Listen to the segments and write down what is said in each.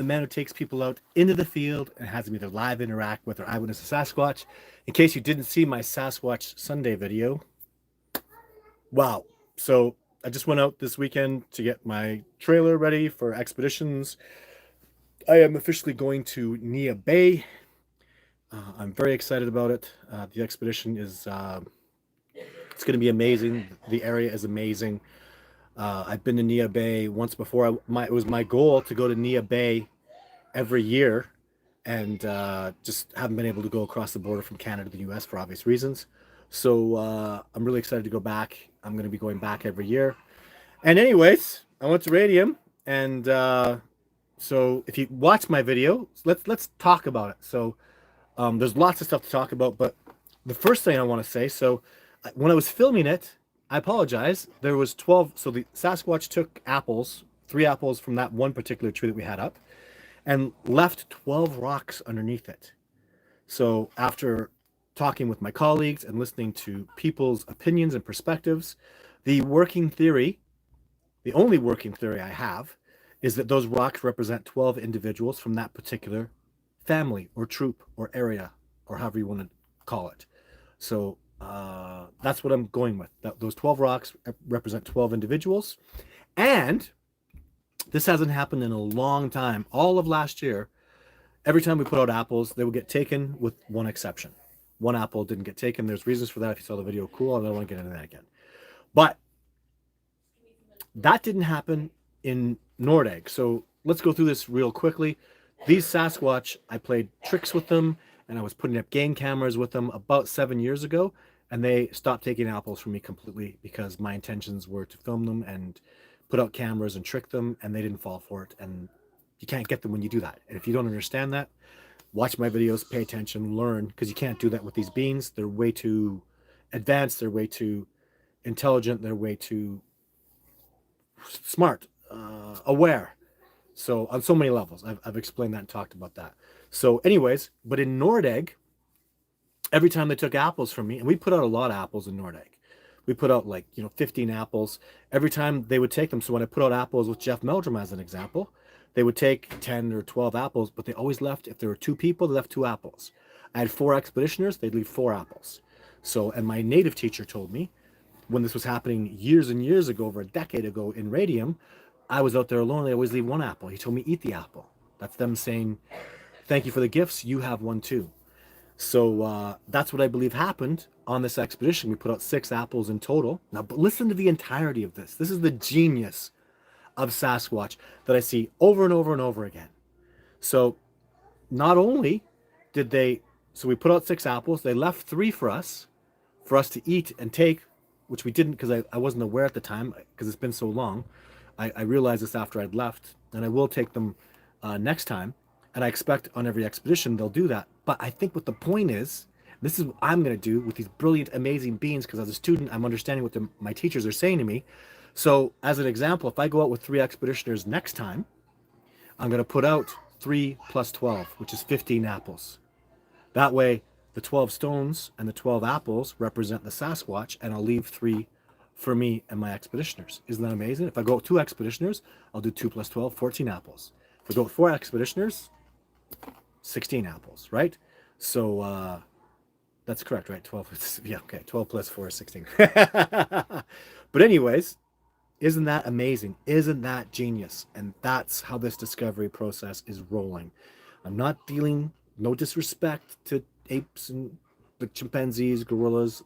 the man who takes people out into the field and has them either live interact with or eyewitness a Sasquatch. In case you didn't see my Sasquatch Sunday video, wow. So I just went out this weekend to get my trailer ready for expeditions. I am officially going to Nia Bay. I'm very excited about it. The expedition is it's going to be amazing. The area is amazing. I've been to Nia Bay once before. It was my goal to go to Nia Bay every year, and just haven't been able to go across the border from Canada to the U.S. for obvious reasons. So I'm really excited to go back. I'm going to be going back every year. And anyways, I went to Radium, and so if you watch my video, let's talk about it. So there's lots of stuff to talk about, but the first thing I want to say, so when I was filming it, I apologize. There was 12. So the Sasquatch took apples, 3 apples from that one particular tree that we had up, and left 12 rocks underneath it. So after talking with my colleagues and listening to people's opinions and perspectives, the working theory, the only working theory I have, is that those rocks represent 12 individuals from that particular family or troop or area or however you want to call it. So that's what I'm going with. Those 12 rocks represent 12 individuals. And this hasn't happened in a long time. All of last year, every time we put out apples, they would get taken with one exception. One apple didn't get taken. There's reasons for that. If you saw the video, cool. I don't want to get into that again. But that didn't happen in Nordegg. So let's go through this real quickly. These Sasquatch, I played tricks with them, and I was putting up game cameras with them about 7 years ago, and they stopped taking apples from me completely because my intentions were to film them and put out cameras and trick them, and they didn't fall for it. And you can't get them when you do that. And if you don't understand that, watch my videos, pay attention, learn, because you can't do that with these beings. They're way too advanced. They're way too intelligent. They're way too smart, aware. So on so many levels, I've explained that and talked about that. So anyways, but in Nordegg, every time they took apples from me, and we put out a lot of apples in Nordegg. We put out 15 apples. Every time they would take them. So when I put out apples with Jeff Meldrum as an example, they would take 10 or 12 apples, but they always left, if there were 2 people, they left 2 apples. I had 4 expeditioners, they'd leave 4 apples. So, and my native teacher told me, when this was happening years and years ago, over a decade ago in Radium, I was out there alone, they always leave 1 apple. He told me, eat the apple. That's them saying, thank you for the gifts, you have one too. So that's what I believe happened on this expedition. We put out 6 apples in total. Now, but listen to the entirety of this. This is the genius of Sasquatch that I see over and over and over again. So not only did they, so we put out 6 apples, they left 3 for us to eat and take, which we didn't because I wasn't aware at the time because it's been so long. I realized this after I'd left, and I will take them next time. And I expect on every expedition they'll do that. But I think what the point is, this is what I'm going to do with these brilliant, amazing beings, because as a student, I'm understanding what my teachers are saying to me. So as an example, if I go out with 3 expeditioners next time, I'm going to put out 3 plus 12, which is 15 apples. That way, the 12 stones and the 12 apples represent the Sasquatch, and I'll leave 3 for me and my expeditioners. Isn't that amazing? If I go with 2 expeditioners, I'll do 2 plus 12, 14 apples. If I go with 4 expeditioners, 16 apples, right? So that's correct, right? 12, yeah, okay, 12 plus 4 is 16. But anyways, isn't that amazing? Isn't that genius? And that's how this discovery process is rolling. I'm not dealing, no disrespect to apes and the chimpanzees, gorillas.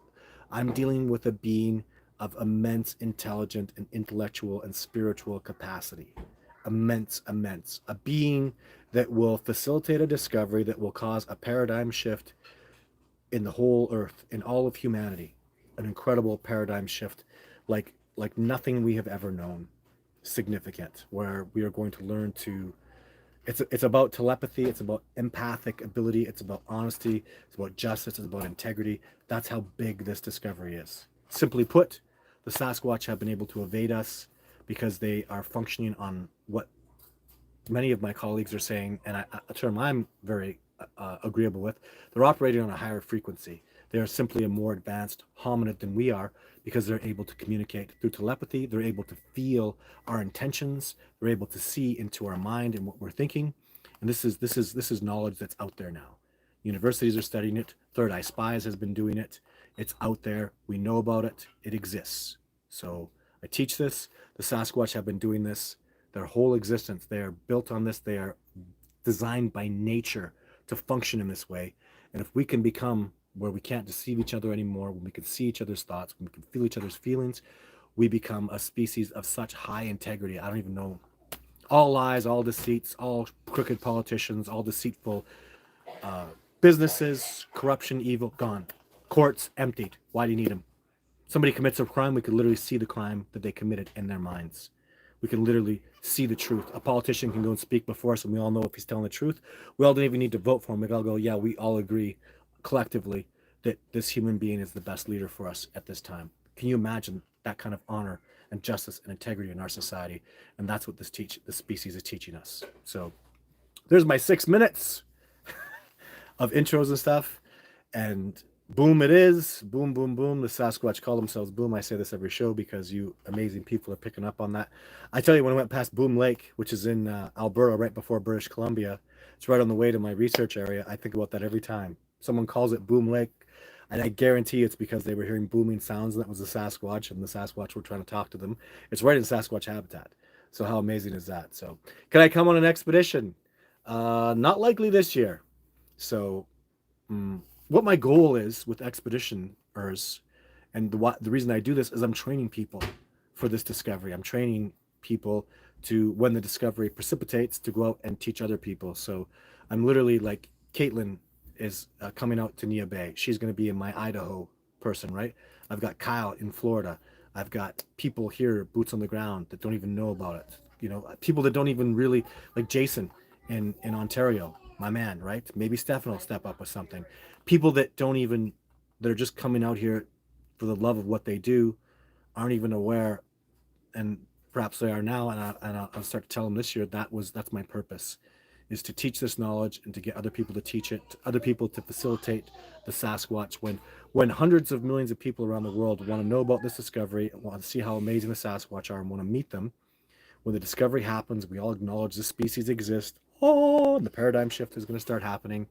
I'm dealing with a being of immense intelligent and intellectual and spiritual capacity. Immense. A being that will facilitate a discovery that will cause a paradigm shift in the whole earth, in all of humanity. An incredible paradigm shift like nothing we have ever known. Significant, where we are going to learn to, it's about telepathy, it's about empathic ability, it's about honesty, it's about justice, it's about integrity. That's how big this discovery is. Simply put, the Sasquatch have been able to evade us because they are functioning on what many of my colleagues are saying, and a term I'm very agreeable with. They're operating on a higher frequency. They are simply a more advanced hominid than we are because they're able to communicate through telepathy. They're able to feel our intentions. They're able to see into our mind and what we're thinking. And this is knowledge that's out there now. Universities are studying it. Third Eye Spies has been doing it. It's out there. We know about it. It exists. So I teach this. The Sasquatch have been doing this their whole existence. They are built on this. They are designed by nature to function in this way. And if we can become where we can't deceive each other anymore, when we can see each other's thoughts, when we can feel each other's feelings, we become a species of such high integrity. I don't even know. All lies, all deceits, all crooked politicians, all deceitful businesses, corruption, evil, gone. Courts emptied. Why do you need them? Somebody commits a crime, we could literally see the crime that they committed in their minds. We can literally see the truth. A politician can go and speak before us, and we all know if he's telling the truth. We all don't even need to vote for him. We all go, yeah, we all agree collectively that this human being is the best leader for us at this time. Can you imagine that kind of honor and justice and integrity in our society? And that's what this species is teaching us. So there's my 6 minutes of intros and stuff. And boom it is. Boom, boom, boom. The Sasquatch call themselves Boom. I say this every show because you amazing people are picking up on that. I tell you, when I went past Boom Lake, which is in Alberta, right before British Columbia, it's right on the way to my research area. I think about that every time. Someone calls it Boom Lake, and I guarantee it's because they were hearing booming sounds, and that was the Sasquatch, and the Sasquatch were trying to talk to them. It's right in Sasquatch habitat. So how amazing is that? So can I come on an expedition? Not likely this year. So what my goal is with expeditioners, and the reason I do this is I'm training people for this discovery. I'm training people to, when the discovery precipitates, to go out and teach other people. So I'm literally like, Caitlin is coming out to Nia Bay. She's going to be in my Idaho person, right? I've got Kyle in Florida. I've got people here, boots on the ground, that don't even know about it. You know, people that don't even really, like Jason in Ontario, my man, right? Maybe Stefan will step up with something. People that don't even, that are just coming out here for the love of what they do, aren't even aware, and perhaps they are now. And I'll start to tell them this year that's my purpose, is to teach this knowledge and to get other people to teach it, other people to facilitate the Sasquatch. When hundreds of millions of people around the world want to know about this discovery and want to see how amazing the Sasquatch are and want to meet them, when the discovery happens, we all acknowledge this species exists. Oh, and the paradigm shift is going to start happening.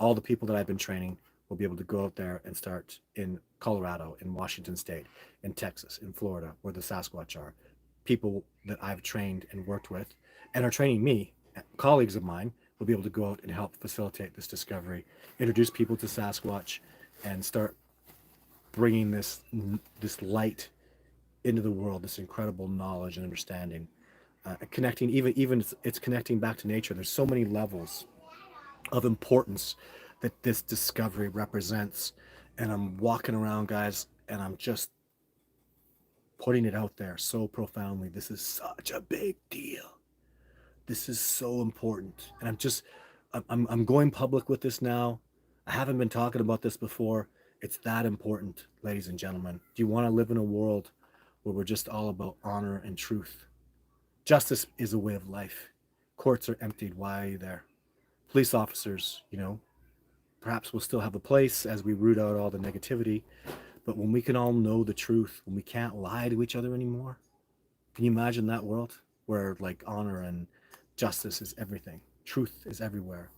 All the people that I've been training will be able to go out there and start in Colorado, in Washington State, in Texas, in Florida, where the Sasquatch are. People that I've trained and worked with and are training me, colleagues of mine, will be able to go out and help facilitate this discovery, introduce people to Sasquatch, and start bringing this light into the world, this incredible knowledge and understanding, connecting, even it's connecting back to nature. There's so many levels of importance that this discovery represents, and I'm walking around, guys, and I'm just putting it out there so profoundly. This is such a big deal. This is so important, and I'm going public with this now. I haven't been talking about this before. It's that important, ladies and gentlemen. Do you want to live in a world where we're just all about honor and truth? Justice is a way of life. Courts are emptied. Why are you there? Police officers, perhaps we'll still have a place as we root out all the negativity. But when we can all know the truth, when we can't lie to each other anymore, can you imagine that world where like honor and justice is everything? Truth is everywhere.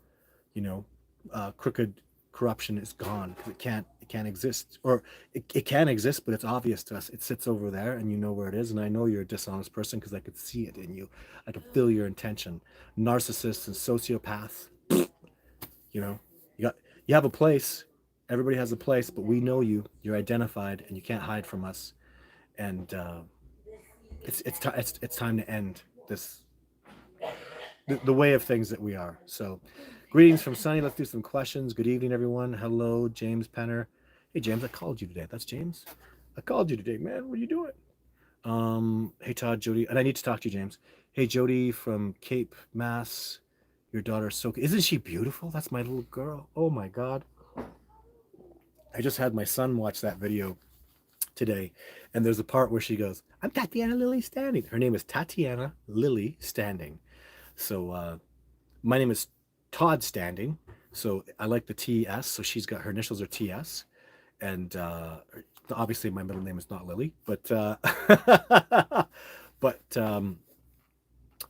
Crooked corruption is gone because it can't exist, or it can exist, but it's obvious to us. It sits over there, and you know where it is. And I know you're a dishonest person because I could see it in you. I could feel your intention. Narcissists and sociopaths, you have a place. Everybody has a place, but we know you. You're identified, and you can't hide from us. And it's time to end this the way of things that we are. So, greetings from Sunny. Let's do some questions. Good evening, everyone. Hello, James Penner. Hey, James, I called you today. That's James. I called you today, man. What are you doing? Hey, Todd, Jody, and I need to talk to you, James. Hey, Jody from Cape, Mass. Your daughter's so... Isn't she beautiful? That's my little girl. Oh, my God. I just had my son watch that video today, and there's a part where she goes, I'm Tatiana Lily Standing. Her name is Tatiana Lily Standing. So my name is Todd Standing. So I like the TS. So she's got, her initials are TS. And obviously my middle name is not Lily, but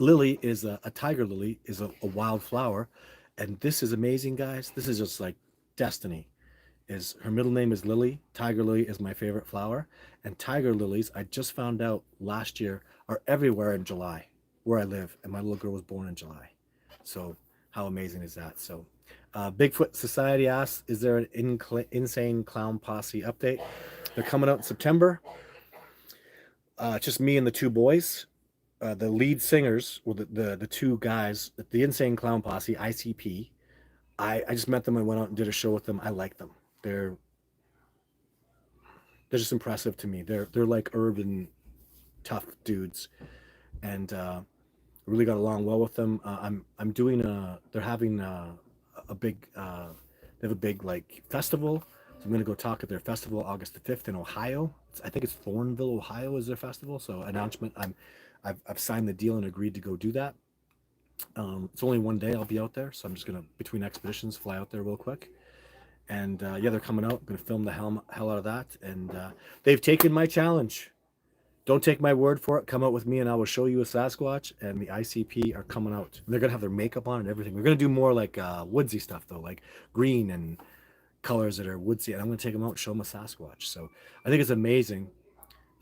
Lily is a tiger lily is a wild flower, and this is amazing, guys. This is just like destiny. Is her middle name is Lily. Tiger lily is my favorite flower, and tiger lilies, I just found out last year, are everywhere in July where I live, and my little girl was born in July. So how amazing is that? So Bigfoot Society asks, is there an insane clown posse update? They're coming out in September. Just me and the two boys. The lead singers, well, the two guys, the Insane Clown Posse, ICP. I just met them and went out and did a show with them. I like them. They're they're just impressive to me. They're like urban tough dudes, and really got along well with them. I'm doing they're having a big they have a big like festival. So I'm gonna go talk at their festival August the 5th in Ohio. I think it's Thornville, Ohio is their festival. So announcement. I've signed the deal and agreed to go do that. It's only one day I'll be out there, so I'm just gonna between expeditions fly out there real quick. And yeah, they're coming out. I'm gonna film the hell out of that. And they've taken my challenge. Don't take my word for it. Come out with me, and I will show you a Sasquatch. And the ICP are coming out. And they're gonna have their makeup on and everything. We're gonna do more like woodsy stuff though, like green and colors that are woodsy. And I'm gonna take them out and show them a Sasquatch. So I think it's amazing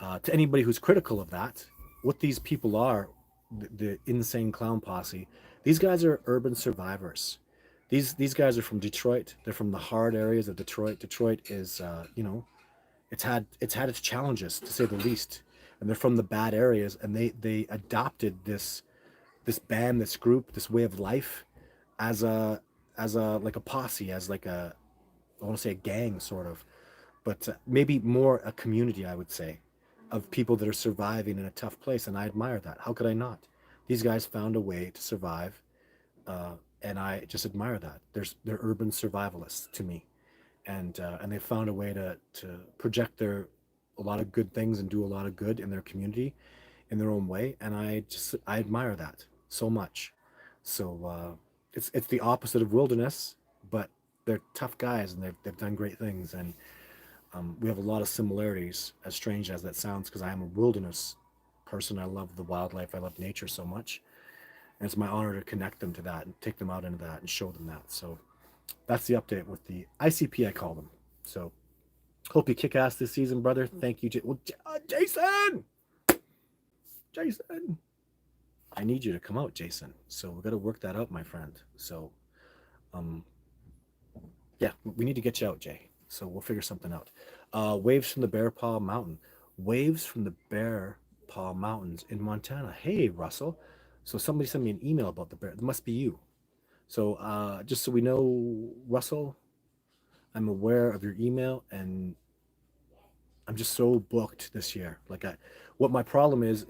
to anybody who's critical of that. What these people are, the Insane Clown Posse. These guys are urban survivors. These guys are from Detroit. They're from the hard areas of Detroit. Detroit is, it's had its challenges to say the least, and they're from the bad areas. And they adopted this band, this group, this way of life, as a like a posse, as like a I want to say a gang sort of, but maybe more a community, I would say, of people that are surviving in a tough place. And I admire that. How could I not? These guys found a way to survive, and I just admire that. They're urban survivalists to me, and they found a way to project their a lot of good things and do a lot of good in their community in their own way. And I admire that so much. So it's the opposite of wilderness, but they're tough guys and they've done great things. And we have a lot of similarities, as strange as that sounds, because I am a wilderness person. I love the wildlife. I love nature so much. And it's my honor to connect them to that and take them out into that and show them that. So that's the update with the ICP, I call them. So hope you kick ass this season, brother. Thank you, Jason. Jason, I need you to come out, Jason. So we're gonna work that out, my friend. So, yeah, we need to get you out, Jay. So we'll figure something out. Waves from the Bear Paw Mountain. Waves from the Bear Paw Mountains in Montana. Hey, Russell. So somebody sent me an email about the bear. It must be you. So just so we know, Russell, I'm aware of your email, and I'm just so booked this year. What my problem is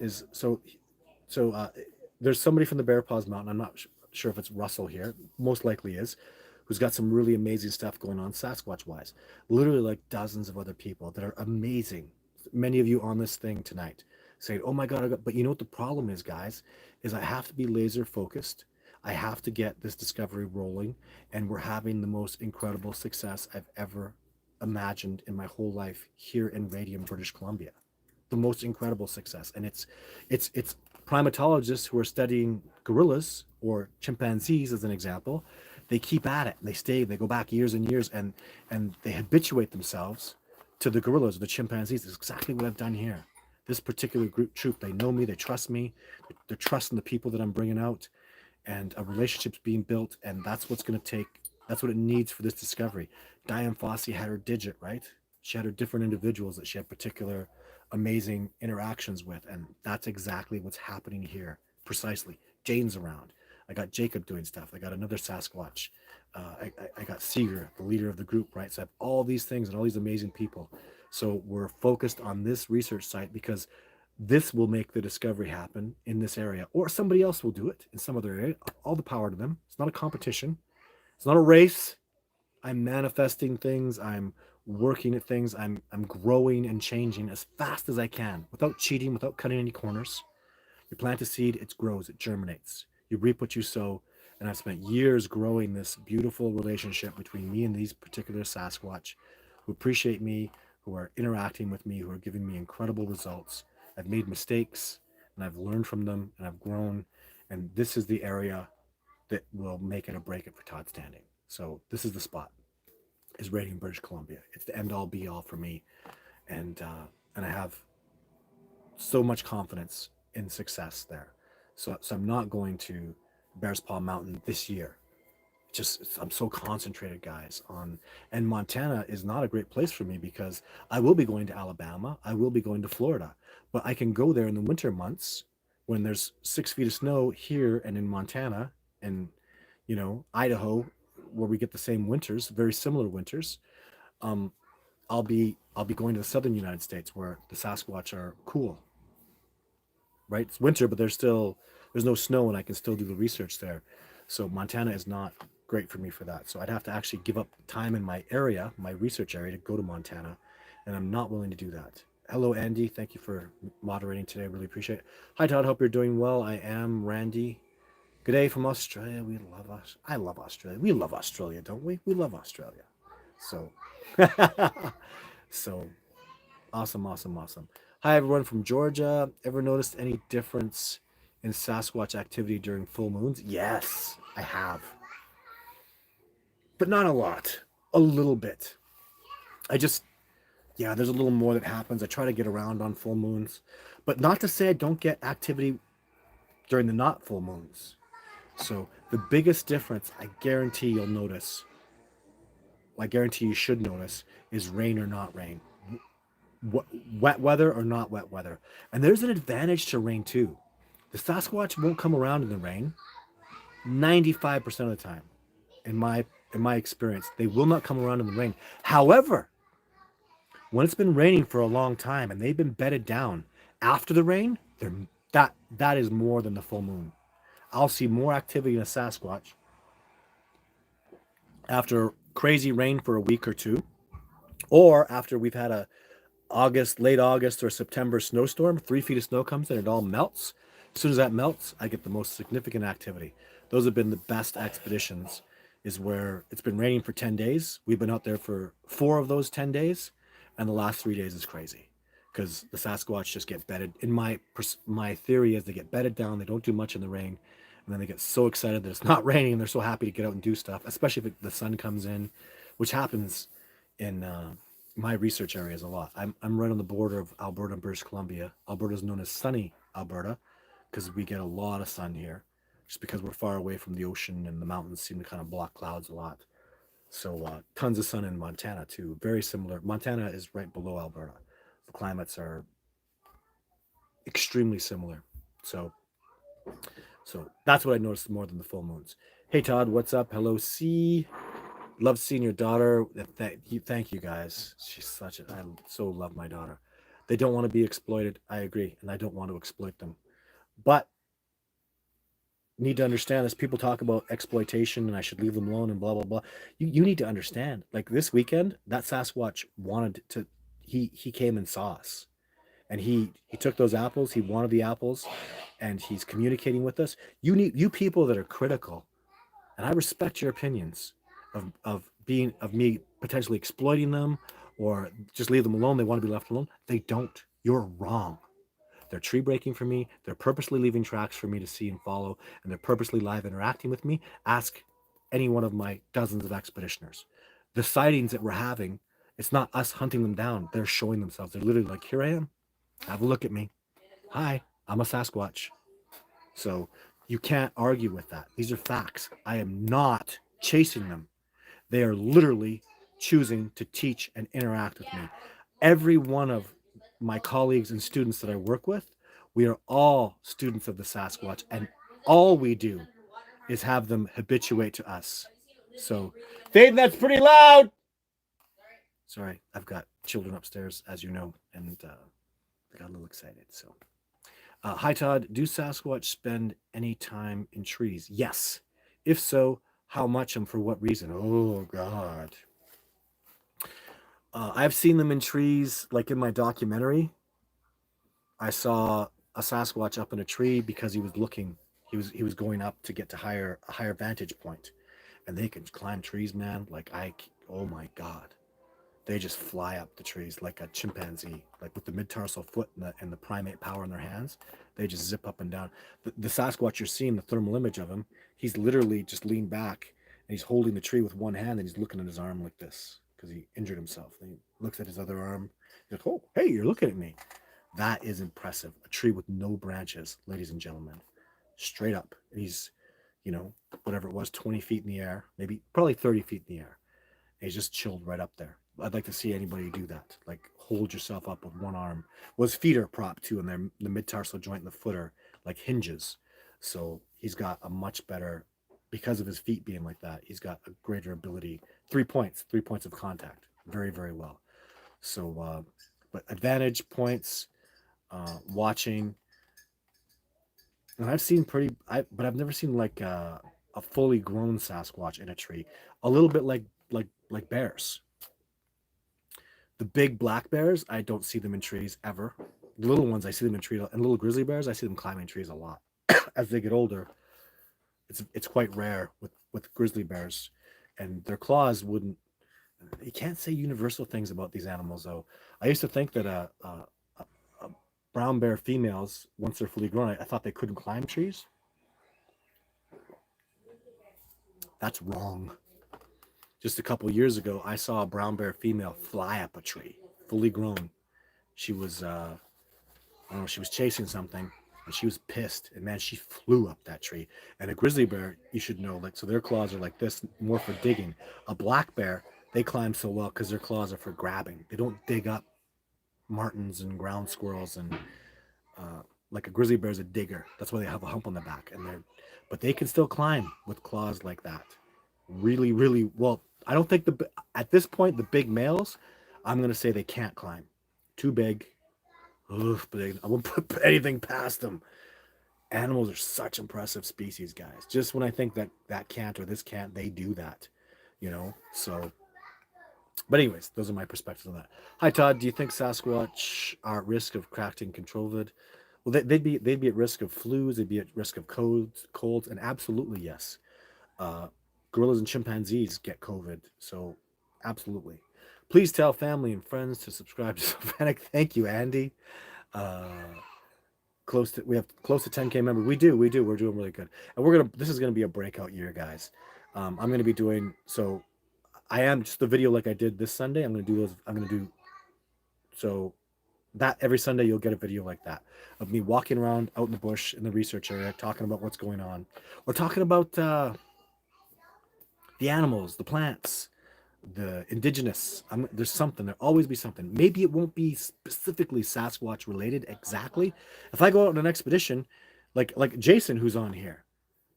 there's somebody from the Bear Paws Mountain. I'm not sure if it's Russell here. Most likely is, who's got some really amazing stuff going on Sasquatch wise. Literally like dozens of other people that are amazing. Many of you on this thing tonight saying, "Oh my God!" But you know what the problem is, guys? Is I have to be laser focused. I have to get this discovery rolling, and we're having the most incredible success I've ever imagined in my whole life here in Radium, British Columbia. The most incredible success, and it's primatologists who are studying gorillas or chimpanzees, as an example. They keep at it. They go back years and years, and they habituate themselves to the gorillas or the chimpanzees. It's exactly what I've done here. This particular troop, they know me, they trust me, they're trusting the people that I'm bringing out, and a relationship's being built, and that's what's going to take. That's what it needs for this discovery. Diane Fossey had her digit, right? She had her different individuals that she had particular amazing interactions with, and that's exactly what's happening here. Precisely. Jane's around. I got Jacob doing stuff. I got another Sasquatch. I got Seeger, the leader of the group, right? So I have all these things and all these amazing people. So we're focused on this research site because this will make the discovery happen in this area, or somebody else will do it in some other area. All the power to them. It's not a competition. It's not a race. I'm manifesting things. I'm working at things. I'm growing and changing as fast as I can without cheating, without cutting any corners. You plant a seed, it grows, it germinates. You reap what you sow. And I've spent years growing this beautiful relationship between me and these particular Sasquatch who appreciate me, who are interacting with me, who are giving me incredible results. I've made mistakes and I've learned from them and I've grown. And this is the area that will make it or break it for Todd Standing. So this is the spot, is raiding British Columbia. It's the end all be all for me, and I have so much confidence in success there. So I'm not going to Bears Paw Mountain this year. Just I'm so concentrated, guys, on, and Montana is not a great place for me because I will be going to Alabama, I will be going to Florida, but I can go there in the winter months when there's 6 feet of snow here and in Montana and Idaho, where we get the same winters, very similar winters. Um, I'll be going to the southern United States where the Sasquatch are cool, right? It's winter, but there's no snow, and I can still do the research there. So Montana is not great for me for that. So I'd have to actually give up time in my area, my research area, to go to Montana, and I'm not willing to do that. Hello, Andy. Thank you for moderating today. I really appreciate it. Hi, Todd. Hope you're doing well. I am Randy. Good day from Australia. We love us. I love Australia. We love Australia, don't we? We love Australia. So, so awesome, awesome, awesome. Hi, everyone from Georgia. Ever noticed any difference in Sasquatch activity during full moons? Yes, I have, but not a lot. A little bit. I just, yeah, there's a little more that happens. I try to get around on full moons, but not to say I don't get activity during the not full moons. So the biggest difference, I guarantee you'll notice, I guarantee you should notice, is rain or not rain. Wet weather or not wet weather. And there's an advantage to rain too. The Sasquatch won't come around in the rain 95% of the time. In my experience, they will not come around in the rain. However, when it's been raining for a long time and they've been bedded down after the rain, that is more than the full moon. I'll see more activity in a Sasquatch after crazy rain for a week or two, or after we've had a late August or September snowstorm. 3 feet of snow comes in, it all melts. As soon as that melts, I get the most significant activity. Those have been the best expeditions, is where it's been raining for 10 days. We've been out there for 4 of those 10 days, and the last 3 days is crazy because the Sasquatch just get bedded. In my theory is they get bedded down, they don't do much in the rain, and then they get so excited that it's not raining, and they're so happy to get out and do stuff, especially if the sun comes in, which happens in my research areas a lot. I'm right on the border of Alberta and British Columbia. Alberta is known as sunny Alberta because we get a lot of sun here, just because we're far away from the ocean and the mountains seem to kind of block clouds a lot. So tons of sun in Montana too. Very similar. Montana is right below Alberta. The climates are extremely similar. So that's what I noticed more than the full moons. Hey Todd, what's up? Hello, C. Love seeing your daughter. Thank you guys. She's such a. I so love my daughter. They don't want to be exploited. I agree, and I don't want to exploit them. But need to understand this. People talk about exploitation, and I should leave them alone, and blah blah blah. You need to understand. Like this weekend, that Sasquatch wanted to. He came and saw us, and he took those apples. He wanted the apples, and he's communicating with us. You people that are critical, and I respect your opinions of me potentially exploiting them or just leave them alone. They want to be left alone. They don't. You're wrong. They're tree breaking for me. They're purposely leaving tracks for me to see and follow, and they're purposely live interacting with me. Ask any one of my dozens of expeditioners. The sightings that we're having, it's not us hunting them down. They're showing themselves. They're literally like, here I am. Have a look at me. Hi, I'm a Sasquatch. So you can't argue with that. These are facts. I am not chasing them. They are literally choosing to teach and interact with me. Every one of my colleagues and students that I work with, we are all students of the Sasquatch, and all we do is have them habituate to us. So, Dave, that's pretty loud. Sorry, I've got children upstairs, as you know, and I got a little excited. So, hi, Todd. Do Sasquatch spend any time in trees? Yes. If so, how much and for what reason? Oh, God. I've seen them in trees, like in my documentary. I saw a Sasquatch up in a tree because he was looking. He was going up to get to a higher vantage point, and they can climb trees, man. Oh my God, they just fly up the trees like a chimpanzee, like with the mid-tarsal foot and the primate power in their hands. They just zip up and down. The Sasquatch you're seeing, the thermal image of him, he's literally just leaned back and he's holding the tree with one hand and he's looking at his arm like this because he injured himself. And he looks at his other arm. He's like, oh, hey, you're looking at me. That is impressive. A tree with no branches, ladies and gentlemen, straight up. And he's, whatever it was, 20 feet in the air, maybe probably 30 feet in the air. And he's just chilled right up there. I'd like to see anybody do that. Like hold yourself up with one arm. Well, his feet are propped too, and the mid-tarsal joint and the foot are like hinges. So he's got a much better, because of his feet being like that, he's got a greater ability. 3 points of contact. Very, very well. So, but advantage points, watching. And I've seen but I've never seen like a fully grown Sasquatch in a tree. A little bit like bears. The big black bears, I don't see them in trees ever. The little ones, I see them in trees, and little grizzly bears, I see them climbing trees a lot. As they get older, it's quite rare with grizzly bears, and their claws wouldn't. You can't say universal things about these animals, though. I used to think that a brown bear females, once they're fully grown, I thought they couldn't climb trees. That's wrong. Just a couple years ago, I saw a brown bear female fly up a tree, fully grown. She was, I don't know, she was chasing something, and she was pissed. And man, she flew up that tree. And a grizzly bear, you should know, like, so their claws are like this, more for digging. A black bear, they climb so well because their claws are for grabbing. They don't dig up martins and ground squirrels, and like a grizzly bear is a digger. That's why they have a hump on the back, but they can still climb with claws like that. Really, really well. I don't think at this point the big males, I'm gonna say they can't climb. Too big. Ugh, but I won't put anything past them. Animals are such impressive species, guys. Just when I think that can't or this can't, they do that. So. But anyways, those are my perspectives on that. Hi Todd, do you think Sasquatch are at risk of contracting COVID? Well, they'd be at risk of flus. They'd be at risk of colds, and absolutely yes. Uh, Gorillas and chimpanzees get COVID, so absolutely. Please tell family and friends to subscribe to Sylvanic. Thank you, Andy. Uh, we have close to 10K members. We do. We're doing really good, and this is gonna be a breakout year, guys. I'm gonna be doing so. I am just the video like I did this Sunday. I'm gonna do those. I'm gonna do so that every Sunday you'll get a video like that of me walking around out in the bush in the research area, talking about what's going on, or talking about the animals, the plants, the indigenous. There's something. There'll always be something. Maybe it won't be specifically Sasquatch related exactly. If I go out on an expedition, like Jason, who's on here,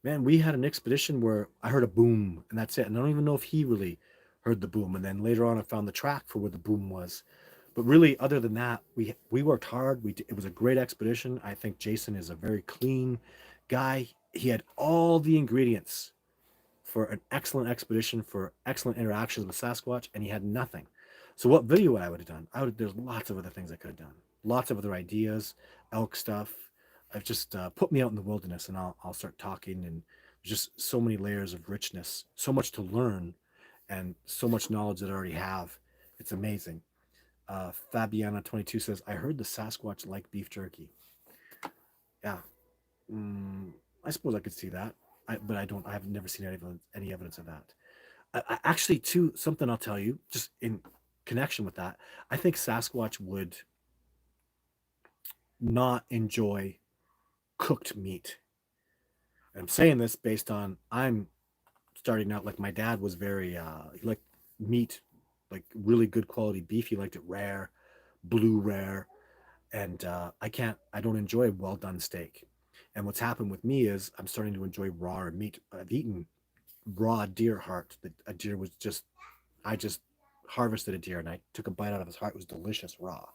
man, we had an expedition where I heard a boom, and that's it. And I don't even know if he really heard the boom. And then later on, I found the track for where the boom was. But really, other than that, we worked hard. It was a great expedition. I think Jason is a very clean guy. He had all the ingredients for an excellent expedition, for excellent interactions with Sasquatch, and he had nothing. So what video I would have done? There's lots of other things I could have done. Lots of other ideas, elk stuff. I've just put me out in the wilderness, and I'll start talking, and just so many layers of richness, so much to learn, and so much knowledge that I already have. It's amazing. Fabiana22 says, I heard the Sasquatch like beef jerky. Yeah. I suppose I could see that. But I have never seen any evidence of that. Actually, too, something I'll tell you, just in connection with that, I think Sasquatch would not enjoy cooked meat. And I'm saying this based on I'm starting out, like my dad was very he liked meat, like really good quality beef. He liked it rare, blue rare, and I don't enjoy well done steak. And what's happened with me is I'm starting to enjoy raw meat. I've eaten raw deer heart. A deer was I just harvested a deer and I took a bite out of his heart. It was delicious raw.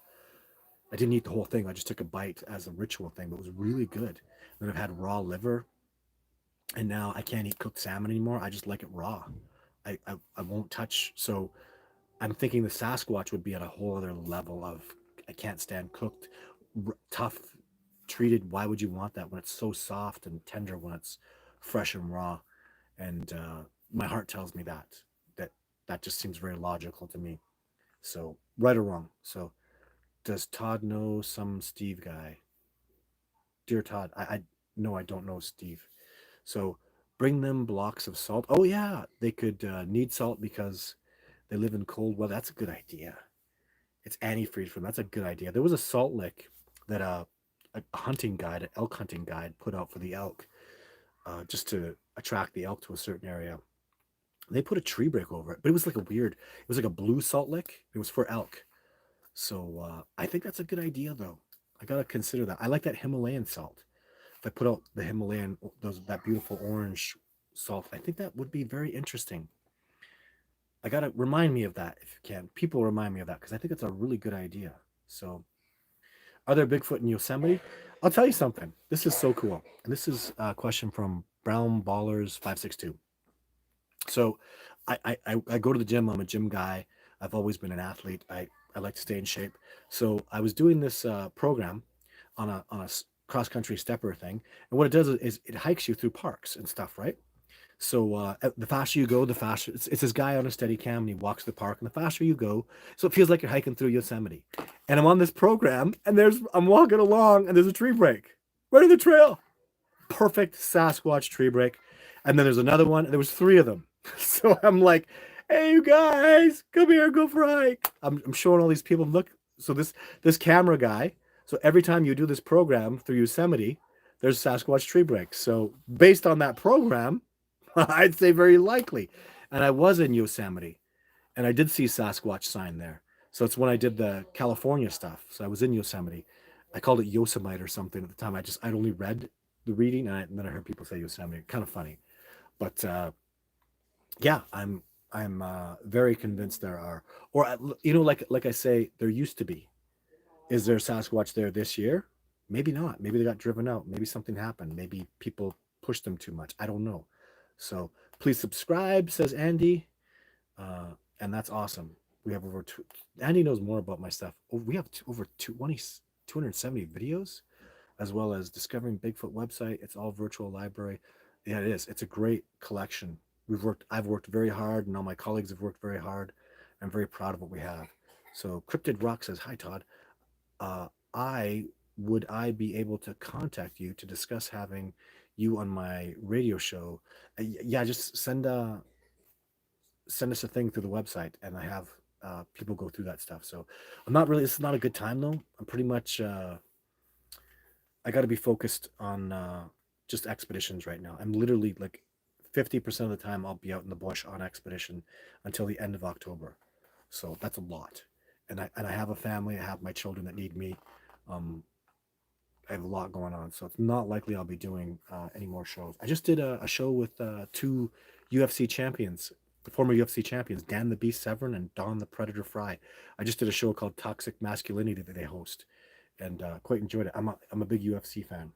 I didn't eat the whole thing. I just took a bite as a ritual thing, but it was really good. Then I've had raw liver, and now I can't eat cooked salmon anymore. I just like it raw. I won't touch. So I'm thinking the Sasquatch would be at a whole other level of I can't stand cooked, tough, treated. Why would you want that when it's so soft and tender when it's fresh and raw? And my heart tells me that just seems very logical to me. So right or wrong. So does Todd know some Steve guy? Dear Todd, I no, I don't know Steve. So bring them blocks of salt. Oh yeah, they could need salt because they live in cold weather. That's a good idea. It's antifreeze from. That's a good idea. There was a salt lick that a hunting guide, an elk hunting guide, put out for the elk, just to attract the elk to a certain area. They put a tree brick over it, but it was like a weird. It was like a blue salt lick. It was for elk. So I think that's a good idea, though. I gotta consider that. I like that Himalayan salt. If I put out the Himalayan, those that beautiful orange salt, I think that would be very interesting. I gotta remind me of that if you can. People remind me of that because I think it's a really good idea. So, are there Bigfoot in Yosemite? I'll tell you something. This is so cool. And this is a question from Brown Ballers 562. So, I go to the gym. I'm a gym guy. I've always been an athlete. I like to stay in shape. So I was doing this program on a cross country stepper thing, and what it does is it hikes you through parks and stuff, right? So the faster you go, the faster it's this guy on a steady cam, and he walks the park, and the faster you go, so it feels like you're hiking through Yosemite. And I'm on this program, and I'm walking along, and there's a tree break right in the trail. Perfect Sasquatch tree break. And then there's another one, and there was three of them. So I'm like, "Hey, you guys, come here, go for a hike." I'm showing all these people. Look, so this camera guy. So every time you do this program through Yosemite, there's Sasquatch tree breaks. So based on that program, I'd say very likely. And I was in Yosemite, and I did see Sasquatch sign there. So it's when I did the California stuff. So I was in Yosemite. I called it Yosemite or something at the time. I'd only read the reading, and then I heard people say Yosemite. Kind of funny, but yeah, I'm very convinced there are, or like I say, there used to be. Is there Sasquatch there this year? Maybe not. Maybe they got driven out. Maybe something happened. Maybe people pushed them too much. I don't know. So please subscribe, says Andy. And that's awesome. We have over two. Andy knows more about my stuff. We have over 270 videos, as well as Discovering Bigfoot website. It's all virtual library. Yeah, it is. It's a great collection. I've worked very hard, and all my colleagues have worked very hard. I'm very proud of what we have. So Cryptid Rock says, "Hi Todd. I would I be able to contact you to discuss having you on my radio show?" Yeah, just send us a thing through the website, and I have people go through that stuff. So I'm not really. This is not a good time though. I'm pretty much. I got to be focused on just expeditions right now. I'm literally like 50% of the time I'll be out in the bush on expedition until the end of October. So that's a lot. And I have a family. I have my children that need me. Um, I have a lot going on, so it's not likely I'll be doing any more shows. I just did a show with two UFC champions, the former UFC champions, Dan the Beast Severn and Don the Predator Fry. I just did a show called Toxic Masculinity that they host, and quite enjoyed it. I'm a big UFC fan.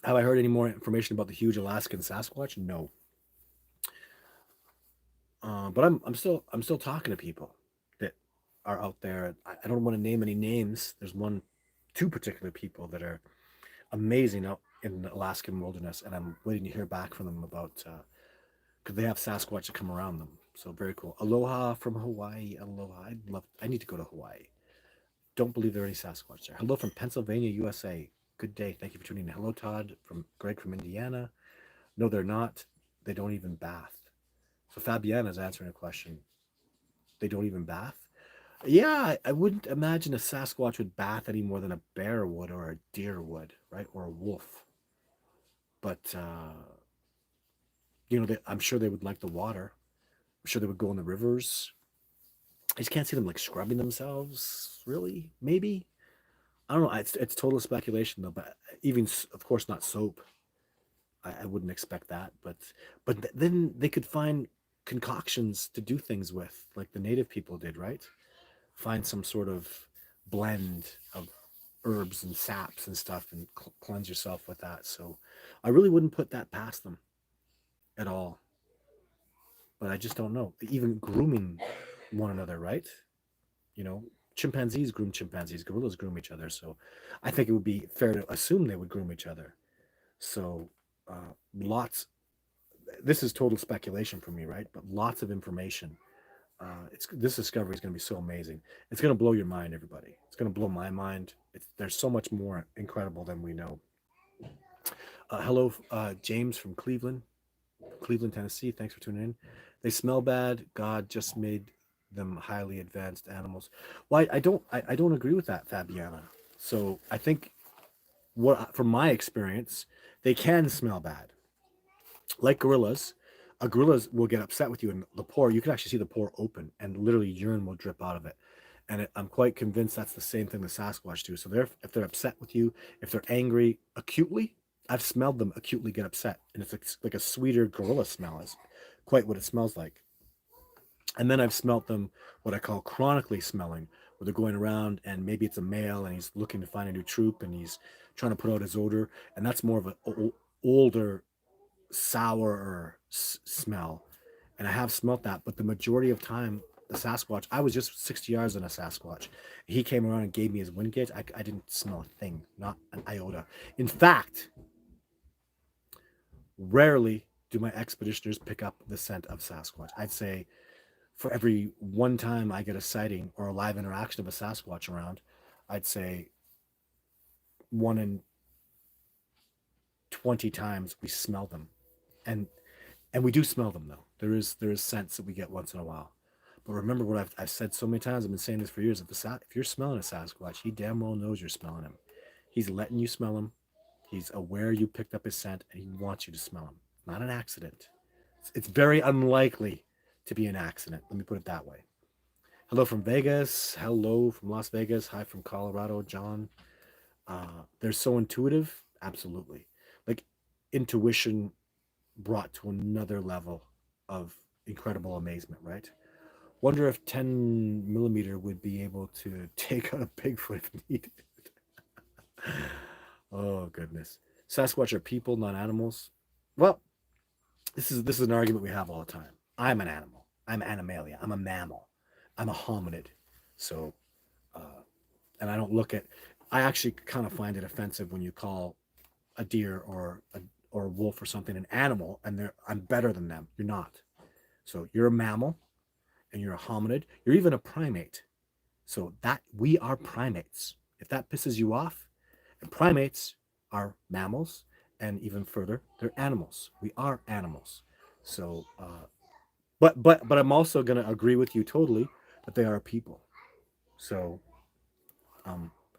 Have I heard any more information about the huge Alaskan Sasquatch? No, but I'm still talking to people that are out there. I don't want to name any names. There's two particular people that are amazing out in the Alaskan wilderness, and I'm waiting to hear back from them about because they have Sasquatch to come around them. So very cool. Aloha from Hawaii. Aloha. I need to go to Hawaii. Don't believe there are any Sasquatch there. Hello from Pennsylvania, USA. Good day. Thank you for tuning in. Hello, Todd from Greg from Indiana. No, they're not. They don't even bath. So Fabiana's answering a question. They don't even bath. Yeah, I wouldn't imagine a Sasquatch would bath any more than a bear would or a deer would, right? Or a wolf. But I'm sure they would like the water. I'm sure they would go in the rivers. I just can't see them like scrubbing themselves. Really? Maybe. I don't know. It's total speculation though. But even of course not soap. I wouldn't expect that. But then they could find concoctions to do things with, like the native people did, right? Find some sort of blend of herbs and saps and stuff, and cleanse yourself with that. So I really wouldn't put that past them at all. But I just don't know. Even grooming one another, right? You know, chimpanzees groom chimpanzees, gorillas groom each other. So I think it would be fair to assume they would groom each other. So lots. This is total speculation for me, right? But lots of information This discovery is going to be so amazing. It's going to blow your mind, everybody. It's going to blow my mind. There's so much more incredible than we know. Hello, James from Cleveland, Tennessee. Thanks for tuning in. They smell bad. God just made them highly advanced animals. Well, I don't agree with that, Fabiana. So I think from my experience, they can smell bad. Like gorillas, a gorilla will get upset with you, and the pore, you can actually see the pore open, and literally urine will drip out of it. And I'm quite convinced that's the same thing the Sasquatch do. So if they're upset with you, if they're angry acutely, I've smelled them acutely get upset, and it's like a sweeter gorilla smell is quite what it smells like. And then I've smelt them what I call chronically smelling, where they're going around and maybe it's a male and he's looking to find a new troop and he's trying to put out his odor, and that's more of an older, sour smell. And I have smelt that, but the majority of time, the Sasquatch, I was just 60 yards in a Sasquatch. He came around and gave me his wind gauge. I didn't smell a thing, not an iota. In fact, rarely do my expeditioners pick up the scent of Sasquatch. I'd say for every one time I get a sighting or a live interaction of a Sasquatch around, I'd say 1 in 20 times we smell them. And we do smell them though. There is scents that we get once in a while. But remember what I've said so many times, I've been saying this for years, if you're smelling a Sasquatch, he damn well knows you're smelling him. He's letting you smell him. He's aware you picked up his scent and he wants you to smell him. Not an accident. It's very unlikely to be an accident. Let me put it that way. Hello from Vegas. Hello from Las Vegas. Hi from Colorado, John. They're so intuitive. Absolutely. Like intuition brought to another level of incredible amazement, right? Wonder if 10 millimeter would be able to take out a Bigfoot if needed. Oh goodness. Sasquatch are people, not animals. Well, this is an argument we have all the time. I'm an animal. I'm animalia. I'm a mammal. I'm a hominid. So, and I don't look at. I actually kind of find it offensive when you call a deer or a wolf or something an animal, and I'm better than them. You're not. So you're a mammal, and you're a hominid. You're even a primate. So that we are primates. If that pisses you off, and primates are mammals, and even further, they're animals. We are animals. So, but I'm also going to agree with you totally that they are people. So,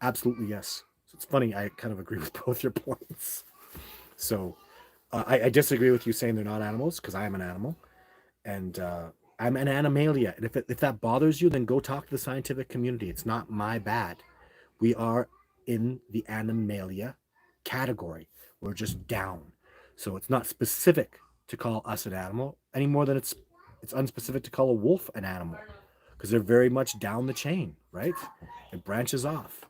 absolutely yes. So it's funny. I kind of agree with both your points. So, I disagree with you saying they're not animals because I am an animal, and I'm an animalia. And if that bothers you, then go talk to the scientific community. It's not my bad. We are in the animalia category. We're just down. So it's not specific to call us an animal any more than it's unspecific to call a wolf an animal, because they're very much down the chain, right? It branches off.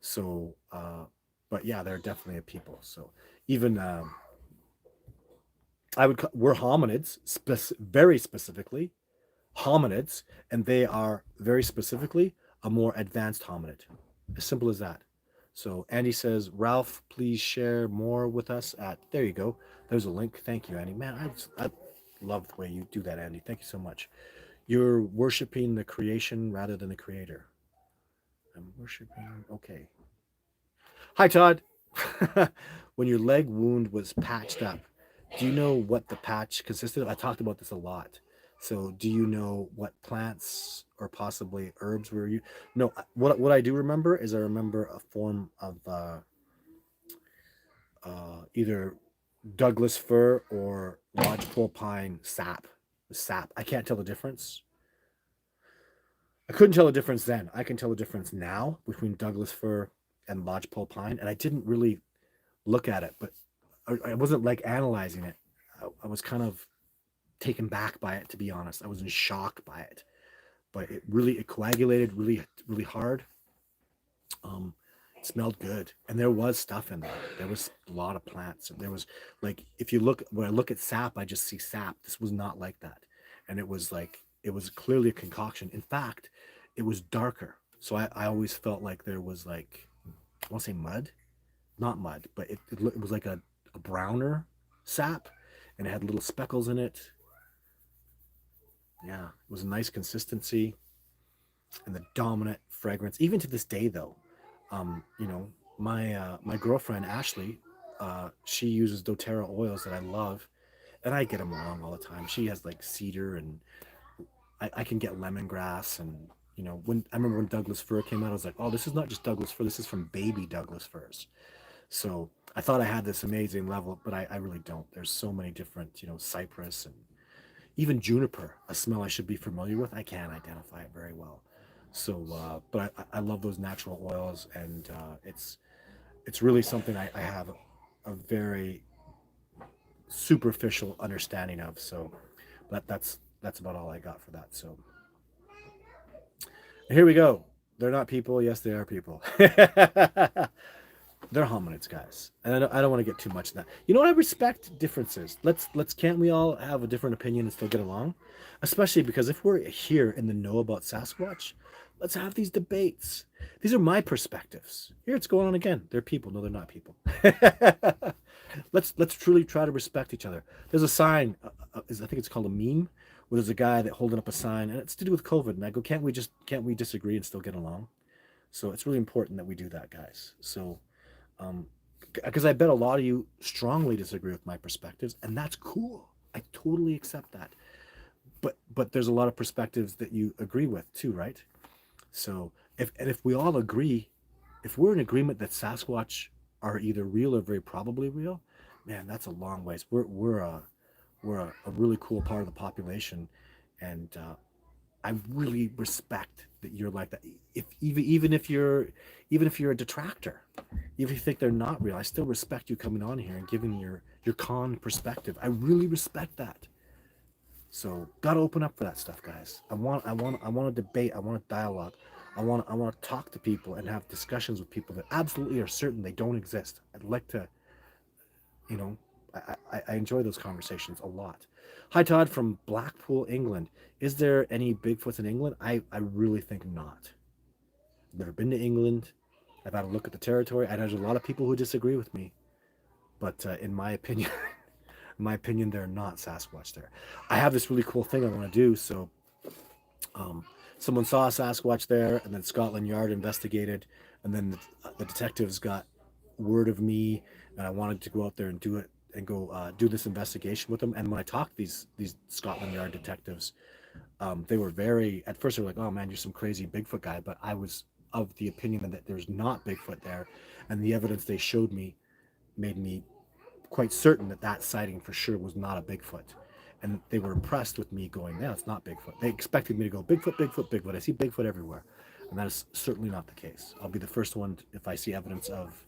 So, but yeah, they're definitely a people. So even we're hominids, very specifically hominids, and they are very specifically a more advanced hominid. As simple as that. So Andy says, Ralph, please share more with us there you go. There's a link. Thank you, Andy. Man, I love the way you do that, Andy. Thank you so much. You're worshiping the creation rather than the creator. I'm worshiping. Okay. Hi, Todd. When your leg wound was patched up, do you know what the patch consisted of? I talked about this a lot. So do you know what plants or possibly herbs were you? No, what I do remember is I remember a form of either Douglas fir or lodgepole pine sap. The sap. I can't tell the difference. I couldn't tell the difference then. I can tell the difference now between Douglas fir and lodgepole pine, and I didn't really look at it, but I wasn't like analyzing it. I was kind of taken back by it, to be honest. I was in shock by it, but it coagulated really hard. It smelled good, and there was stuff in there. There was a lot of plants, and there was like, if you look, when I look at sap, I just see sap. This was not like that, and it was clearly a concoction. In fact, it was darker. So I always felt like there was like, I want to say mud, not mud, but it was like a browner sap, and it had little speckles in it. Yeah, it was a nice consistency and the dominant fragrance. Even to this day, though, you know, my girlfriend Ashley, she uses DoTerra oils that I love, and I get them wrong all the time. She has like cedar, and I can get lemongrass, and when I remember when Douglas fir came out, I was like, oh, this is not just Douglas fir, this is from baby Douglas firs. So I thought I had this amazing level, but I really don't. There's so many different, cypress and even juniper, a smell I should be familiar with. I can't identify it very well. So, but I love those natural oils, and it's really something I have a very superficial understanding of. So, that's about all I got for that. So here we go. They're not people. Yes, they are people. They're hominids, guys, and I don't want to get too much of that. You know what? I respect differences. Let's can't we all have a different opinion and still get along? Especially because if we're here in the know about Sasquatch, let's have these debates. These are my perspectives. Here it's going on again. They're people. No, they're not people. Let's truly try to respect each other. There's a sign. I think it's called a meme, where there's a guy that holding up a sign, and it's to do with COVID. And I go, can't we disagree and still get along? So it's really important that we do that, guys. So um, because I bet a lot of you strongly disagree with my perspectives, and that's cool. I totally accept that. But there's a lot of perspectives that you agree with too, right? So if we all agree, if we're in agreement that Sasquatch are either real or very probably real, man, that's a long ways. We're a really cool part of the population, and I really respect that you're like that. If even if you're a detractor, even if you think they're not real, I still respect you coming on here and giving your con perspective. I really respect that. So gotta open up for that stuff, guys. I want to debate. I want to dialogue. I want to talk to people and have discussions with people that absolutely are certain they don't exist. I'd like to, you know, I enjoy those conversations a lot. Hi, Todd from Blackpool, England. Is there any Bigfoots in England? I really think not. I've never been to England. I've had a look at the territory. I know there's a lot of people who disagree with me, but in my opinion, in my opinion, they're not Sasquatch there. I have this really cool thing I want to do. So, um, someone saw a Sasquatch there, and then Scotland Yard investigated, and then the detectives got word of me, and I wanted to go out there and do it and go do this investigation with them. And when I talked to these Scotland Yard detectives, they were very at first they were like, "Oh man, you're some crazy Bigfoot guy," but I was of the opinion that there's not Bigfoot there, and the evidence they showed me made me quite certain that that sighting for sure was not a Bigfoot. And they were impressed with me going, "Yeah, it's not Bigfoot." They expected me to go, "Bigfoot, Bigfoot, Bigfoot." I see Bigfoot everywhere, and that is certainly not the case. I'll be the first one if I see evidence of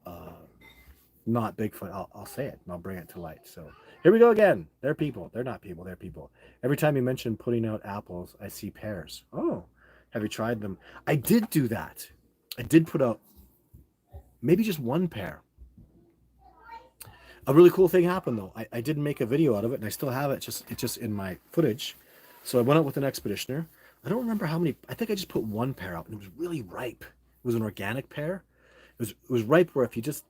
uh, not Bigfoot. I'll say it and I'll bring it to light. So here we go again. They're people. They're not people. They're people. Every time you mention putting out apples, I see pears. Oh, have you tried them? I did do that. I did put out maybe just one pear. A really cool thing happened though. I didn't make a video out of it, and I still have it. It's just in my footage. So I went out with an expeditioner. I don't remember how many. I think I just put one pear out, and it was really ripe. It was an organic pear. It was ripe where if you just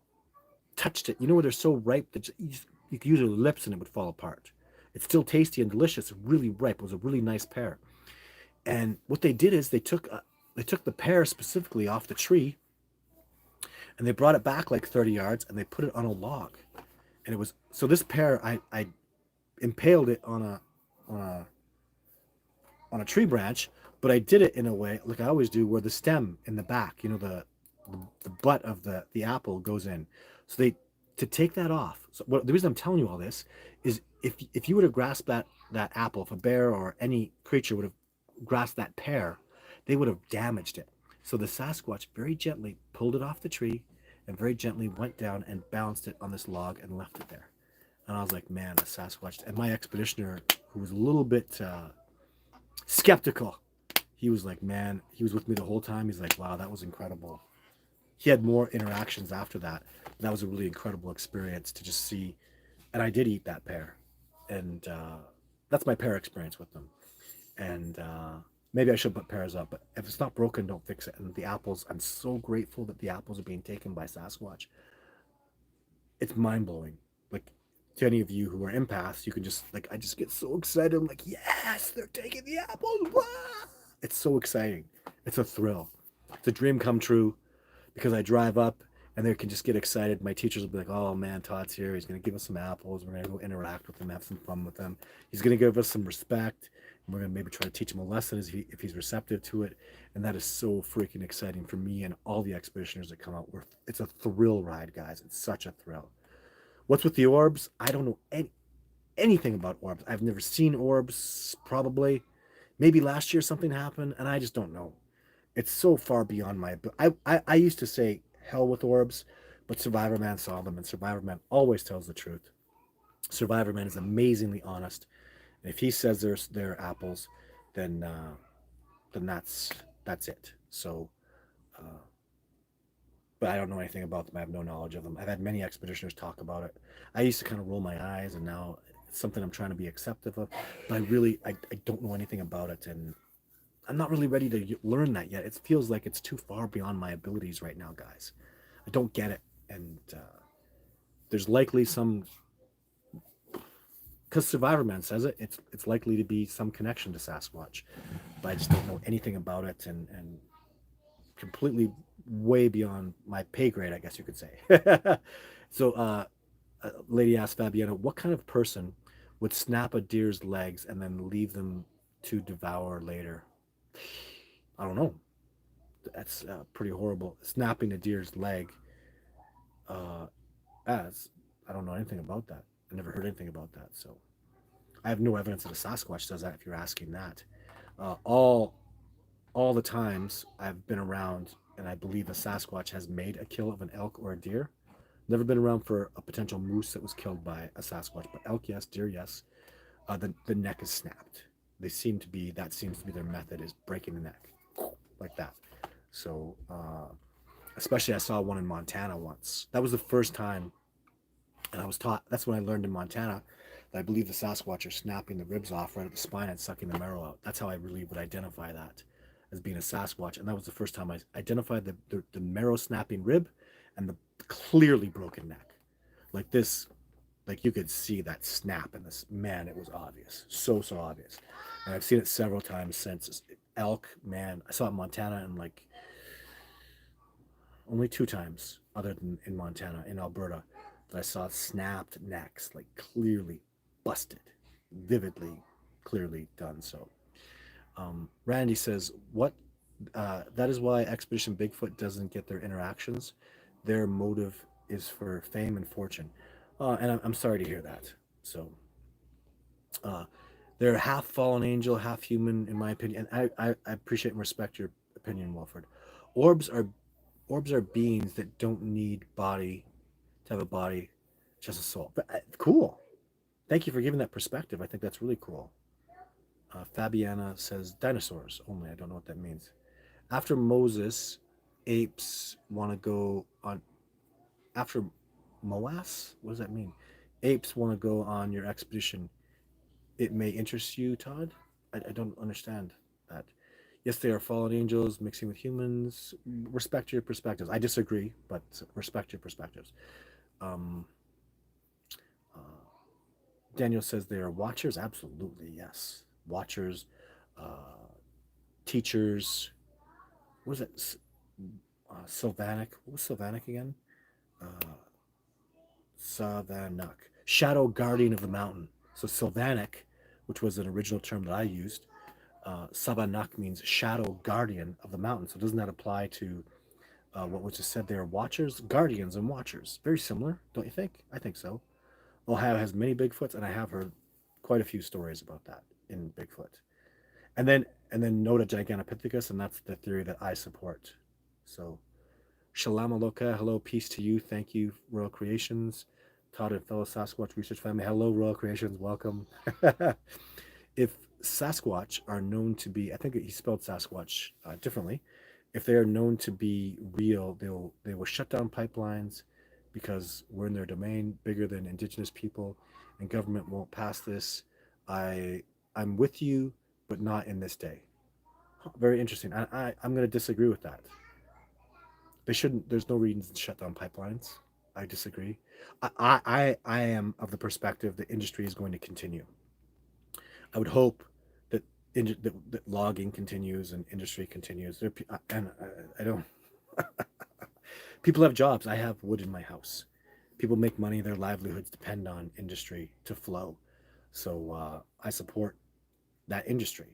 touched it, where they're so ripe that you could use your lips and it would fall apart. It's still tasty and delicious. Really ripe. It was a really nice pear. And what they did is they took the pear specifically off the tree, and they brought it back like 30 yards, and they put it on a log. And it was so this pear I impaled it on a on a tree branch, but I did it in a way like I always do, where the stem in the back, the butt of the apple goes in. So they to take that off. So the reason I'm telling you all this is if you would have grasped that apple, if a bear or any creature would have grasped that pear, they would have damaged it. So the Sasquatch very gently pulled it off the tree and very gently went down and balanced it on this log and left it there. And I was like, man, a Sasquatch. And my expeditioner, who was a little bit skeptical, he was like, man, he was with me the whole time. He's like, wow, that was incredible. He had more interactions after that. That was a really incredible experience to just see. And I did eat that pear. And that's my pear experience with them. And maybe I should put pears up, but if it's not broken, don't fix it. And the apples, I'm so grateful that the apples are being taken by Sasquatch. It's mind blowing. Like to any of you who are empaths, you can just like, I just get so excited. I'm like, yes, they're taking the apples. Wah! It's so exciting. It's a thrill. It's a dream come true because I drive up and they can just get excited. My teachers will be like, oh man, Todd's here. He's going to give us some apples. We're going to go interact with him, have some fun with him. He's going to give us some respect. And we're going to maybe try to teach him a lesson if he's receptive to it. And that is so freaking exciting for me and all the expeditioners that come out. It's a thrill ride, guys. It's such a thrill. What's with the orbs? I don't know anything about orbs. I've never seen orbs, probably. Maybe last year something happened, and I just don't know. It's so far beyond my ability. I used to say hell with orbs, but Survivor Man saw them, and Survivor Man always tells the truth. Survivor Man is amazingly honest, and if he says they're apples, then that's it. So, uh, but I don't know anything about them. I have no knowledge of them. I've had many expeditioners talk about it. I used to kind of roll my eyes, and now it's something I'm trying to be acceptive of. But I don't know anything about it, and I'm not really ready to learn that yet. It feels like it's too far beyond my abilities right now, guys. I don't get it, and there's likely some, because Survivor Man says it. It's likely to be some connection to Sasquatch, but I just don't know anything about it, and completely way beyond my pay grade, I guess you could say. So, lady asked Fabiana, what kind of person would snap a deer's legs and then leave them to devour later? I don't know. That's pretty horrible. Snapping a deer's leg. Uh, as I don't know anything about that. I never heard anything about that. So I have no evidence that a Sasquatch does that. If you're asking that, uh, all all the times I've been around, and I believe a Sasquatch has made a kill of an elk or a deer. Never been around for a potential moose that was killed by a Sasquatch, but elk, yes, deer, yes. The neck is snapped. That seems to be their method, is breaking the neck like that. So, especially I saw one in Montana once. That was the first time, and I was taught. That's when I learned in Montana that I believe the Sasquatch are snapping the ribs off right at the spine and sucking the marrow out. That's how I really would identify that as being a Sasquatch, and that was the first time I identified the marrow snapping rib and the clearly broken neck. Like this, like you could see that snap in this man. It was obvious, so obvious, and I've seen it several times since. Elk, man, I saw it in Montana, and like only two times other than in Montana. In Alberta, that I saw snapped necks, like clearly busted, vividly, clearly done. So Randy says, what that is why Expedition Bigfoot doesn't get their interactions. Their motive is for fame and fortune. And I'm sorry to hear that. So uh, they're half fallen angel, half human, in my opinion. And I appreciate and respect your opinion, Wilford. Orbs are orbs are beings that don't need body to have a body, just a soul. But cool. Thank you for giving that perspective. I think that's really cool. Fabiana says dinosaurs only. I don't know what that means. After Moses, apes want to go on. After Moas, what does that mean? Apes want to go on your expedition. It may interest you, Todd. I don't understand that. Yes, they are fallen angels mixing with humans. Respect your perspectives. I disagree, but respect your perspectives. Um, uh, Daniel says they are watchers. Absolutely, yes. Watchers, uh, teachers. What was it? Sylvanic. What was Sylvanic again? Uh, Savanuk. Shadow guardian of the mountain. So Sylvanic, which was an original term that I used, Savanuk means shadow guardian of the mountain. So doesn't that apply to what was just said there? Watchers, guardians, and watchers. Very similar, don't you think? I think so. Ohio has many Bigfoots, and I have heard quite a few stories about that in Bigfoot. And then Noda Gigantopithecus, and that's the theory that I support. So Shalom Aloka, hello, peace to you. Thank you, Royal Creations. Todd and fellow Sasquatch research family. Hello, Royal Creations, welcome. If Sasquatch are known to be, I think he spelled Sasquatch differently. If they are known to be real, they will shut down pipelines because we're in their domain, bigger than indigenous people, and government won't pass this. I'm with you, but not in this day. Very interesting. I'm going to disagree with that. They shouldn't. There's no reason to shut down pipelines. I disagree. I am of the perspective that industry is going to continue. I would hope that that logging continues and industry continues. And I don't. People have jobs. I have wood in my house. People make money. Their livelihoods depend on industry to flow. So I support that industry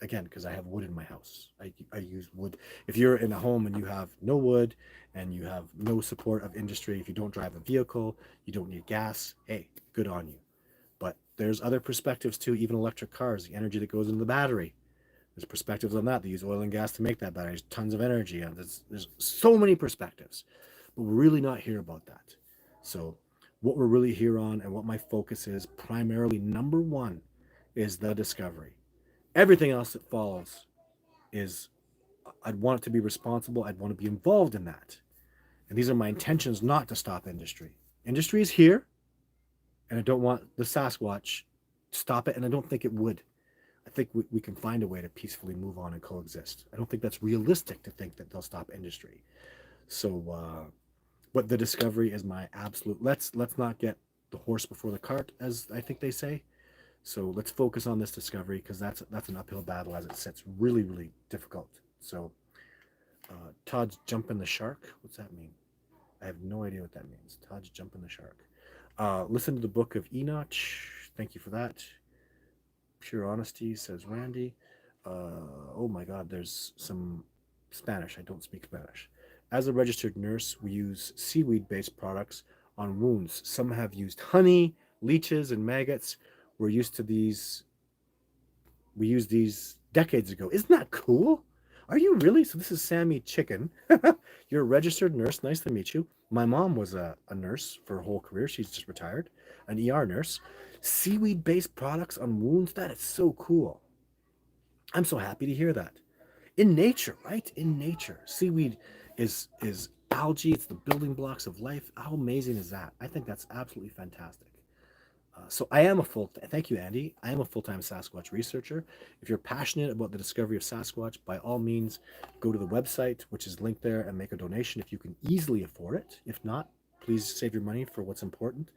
again because I have wood in my house. I use wood. If you're in a home and you have no wood and you have no support of industry, if you don't drive a vehicle, you don't need gas, hey, good on you. But there's other perspectives too, even electric cars, the energy that goes into the battery. There's perspectives on that. They use oil and gas to make that battery. There's tons of energy. And there's so many perspectives. But we're really not here about that. So what we're really here on and what my focus is primarily number one is the discovery. Everything else that follows is I'd want it to be responsible. I'd want to be involved in that. And these are my intentions not to stop industry. Industry is here, and I don't want the Sasquatch to stop it, and I don't think it would. I think we can find a way to peacefully move on and coexist. I don't think that's realistic to think that they'll stop industry. So, but the discovery is my absolute. Let's not get the horse before the cart, as I think they say. So let's focus on this discovery because that's an uphill battle as it sits. Really, really difficult. So, Todd's jumping the shark. What's that mean? I have no idea what that means. Todd's jumping the shark. Listen to the book of Enoch. Thank you for that. Pure honesty, says Randy. Oh my God, there's some Spanish. I don't speak Spanish. As a registered nurse, we use seaweed-based products on wounds. Some have used honey, leeches, and maggots. We're used to these. We used these decades ago. Isn't that cool? Are you really? So this is Sammy Chicken. You're a registered nurse. Nice to meet you. My mom was a nurse for her whole career. She's just retired, an ER nurse. Seaweed-based products on wounds. That is so cool. I'm so happy to hear that. In nature, right? In nature, seaweed is algae. It's the building blocks of life. How amazing is that? I think that's absolutely fantastic. So I am a thank you, Andy. I am a full-time Sasquatch researcher. If you're passionate about the discovery of Sasquatch, by all means, go to the website, which is linked there, and make a donation if you can easily afford it. If not, please save your money for what's important.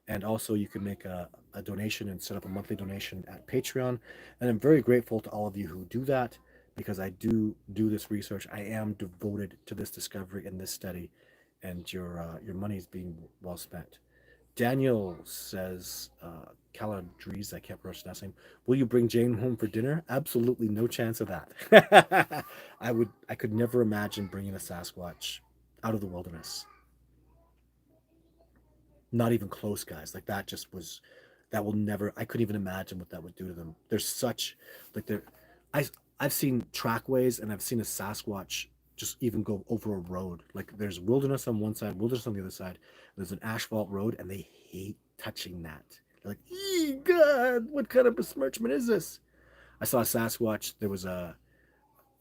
And also you can make a donation and set up a monthly donation at Patreon. And I'm very grateful to all of you who do that because I do this research. I am devoted to this discovery and this study, and your money is being well spent. Daniel says, Caladries, I can't pronounce his last name. Will you bring Jane home for dinner? Absolutely no chance of that. I could never imagine bringing a Sasquatch out of the wilderness. Not even close, guys. Like that will never. I couldn't even imagine what that would do to them. There's such like there. I I've seen trackways and I've seen a Sasquatch just even go over a road. Like there's wilderness on one side, wilderness on the other side. There's an asphalt road, and they hate touching that. They're like, "Ee, God, what kind of besmirchment is this?" I saw a Sasquatch. There was a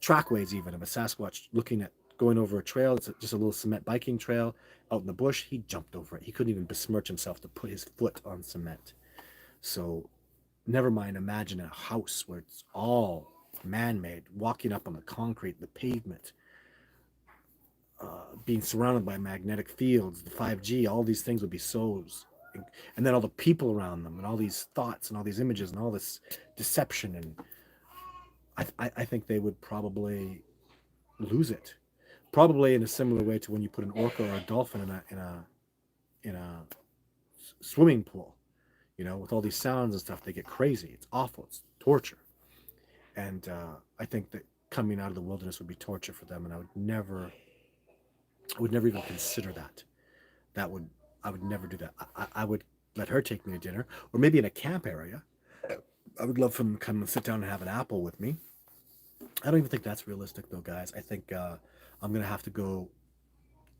trackways even of a Sasquatch looking at going over a trail. It's just a little cement biking trail out in the bush. He jumped over it. He couldn't even besmirch himself to put his foot on cement. So never mind, imagine a house where it's all man-made, walking up on the concrete, the pavement, being surrounded by magnetic fields, the 5G, all these things would be so, and then all the people around them and all these thoughts and all these images and all this deception, and I think they would probably lose it. Probably in a similar way to when you put an orca or a dolphin in a swimming pool, with all these sounds and stuff, they get crazy. It's awful. It's torture. And I think that coming out of the wilderness would be torture for them, and I would never even consider that. I would never do that. I would let her take me to dinner, or maybe in a camp area. I would love for them to come and sit down and have an apple with me. I don't even think that's realistic, though, guys. I think I'm gonna have to go